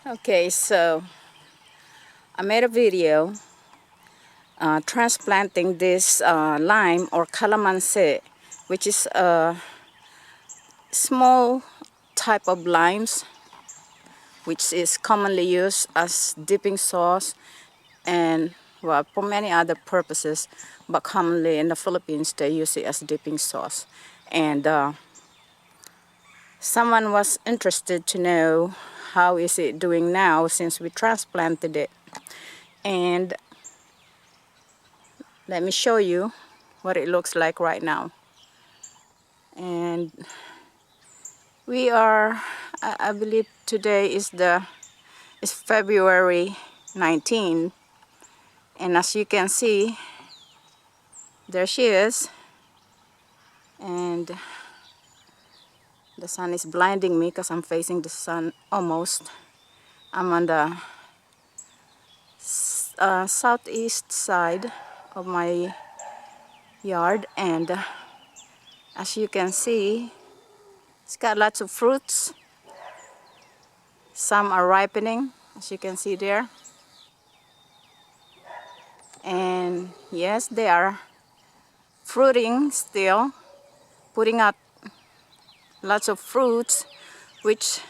Okay, so I made a video transplanting this lime or calamansi, which is a small type of limes which is commonly used as dipping sauce and well, for many other purposes, but commonly in the Philippines they use it as dipping sauce. And someone was interested to know how is it doing now since we transplanted it. And let me show you what it looks like right now. And we are, I believe today is February 19, and as you can see, there she is, and the sun is blinding me because I'm facing the sun almost. I'm on the southeast side of my yard, and as you can see, it's got lots of fruits. Some are ripening, as you can see there. And yes, they are fruiting still, putting out lots of fruits, which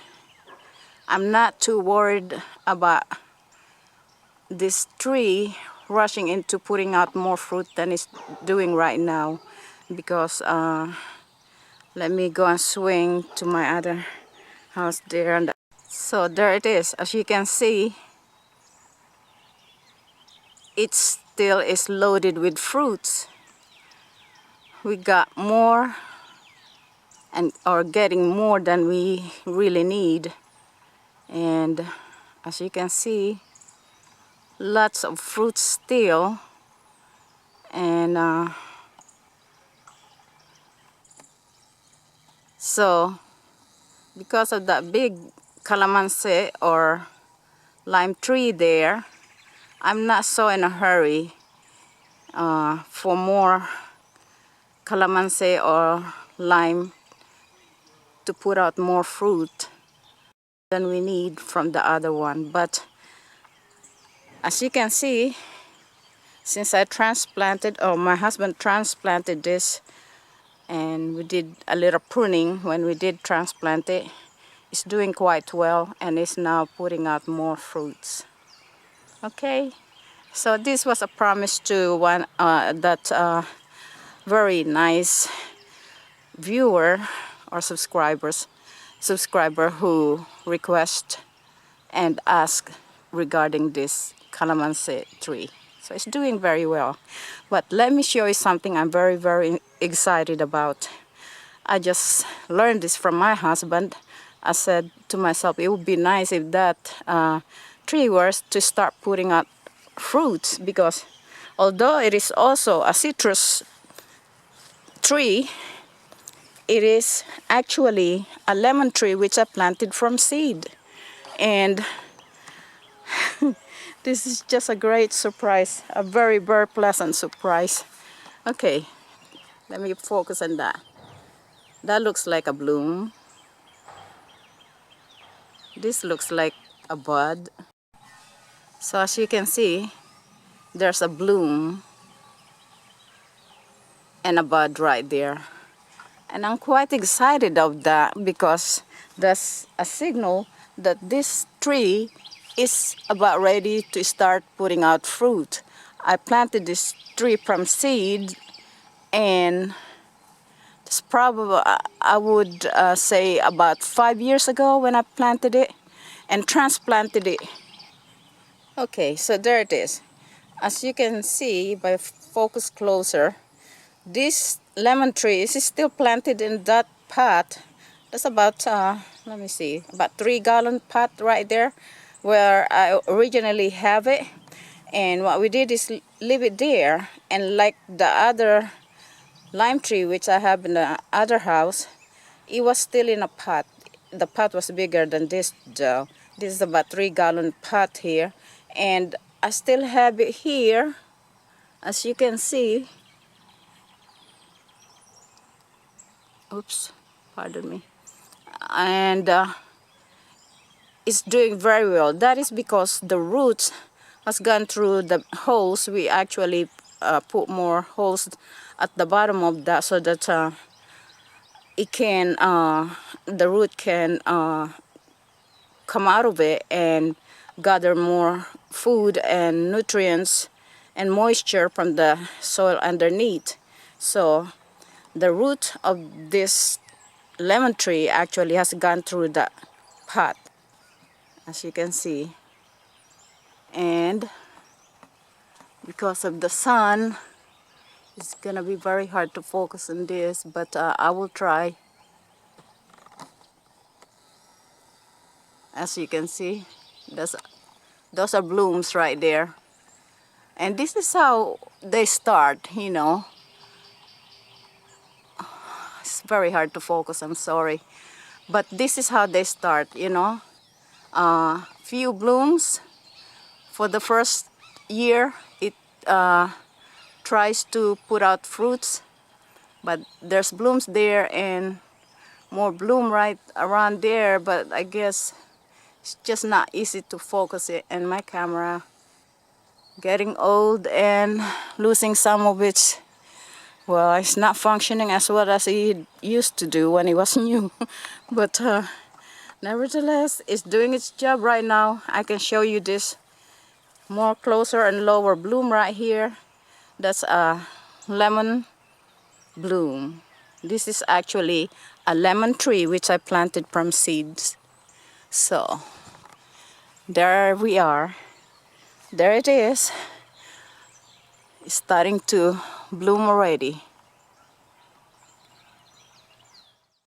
I'm not too worried about this tree rushing into putting out more fruit than it's doing right now, because let me go and swing to my other house there. And so there it is. As you can see, it still is loaded with fruits. We got more and are getting more than we really need. And as you can see, lots of fruits still. And so because of that big calamansi or lime tree there, I'm not so in a hurry for more calamansi or lime to put out more fruit than we need from the other one. But as you can see, since I transplanted, or my husband transplanted this, and we did a little pruning when we did transplant it, it's doing quite well and it's now putting out more fruits. Okay, so this was a promise to one that very nice viewer or subscriber who request and ask regarding this calamansi tree. So it's doing very well. But let me show you something I'm very excited about. I just learned this from my husband. I said to myself, it would be nice if that tree was to start putting out fruits, because although it is also a citrus tree, it is actually a lemon tree which I planted from seed. And this is just a great surprise, a very pleasant surprise. Okay, let me focus on that. That looks like a bloom. This looks like a bud. So as you can see, there's a bloom and a bud right there. And I'm quite excited of that because that's a signal that this tree is about ready to start putting out fruit. I planted this tree from seed, and it's probably, I would say about 5 years ago when I planted it and transplanted it. Okay, so there it is. As you can see, by focus closer, this lemon tree is still planted in that pot. That's about, let me see, about 3-gallon pot right there where I originally have it. And what we did is leave it there, and like the other lime tree which I have in the other house, it was still in a pot. The pot was bigger than this though. This is about 3-gallon pot here, and I still have it here, as you can see. Oops, pardon me. And is doing very well. That is because the roots has gone through the holes. We actually put more holes at the bottom of that so that it can, the root can come out of it and gather more food and nutrients and moisture from the soil underneath. So the root of this lemon tree actually has gone through the pot, as you can see. And because of the sun, it's gonna be very hard to focus on this, but I will try. As you can see, those are blooms right there. And this is how they start, you know. It's very hard to focus, I'm sorry. But this is how they start, you know. Few blooms for the first year. It tries to put out fruits, but there's blooms there and more bloom right around there, but I guess it's just not easy to focus it in my camera. Getting old and losing some of its, well, it's not functioning as well as it used to do when it was new. But nevertheless, it's doing its job right now. I can show you this more closer and lower bloom right here. That's a lemon bloom. This is actually a lemon tree which I planted from seeds. So there we are. There it is. It's starting to bloom already.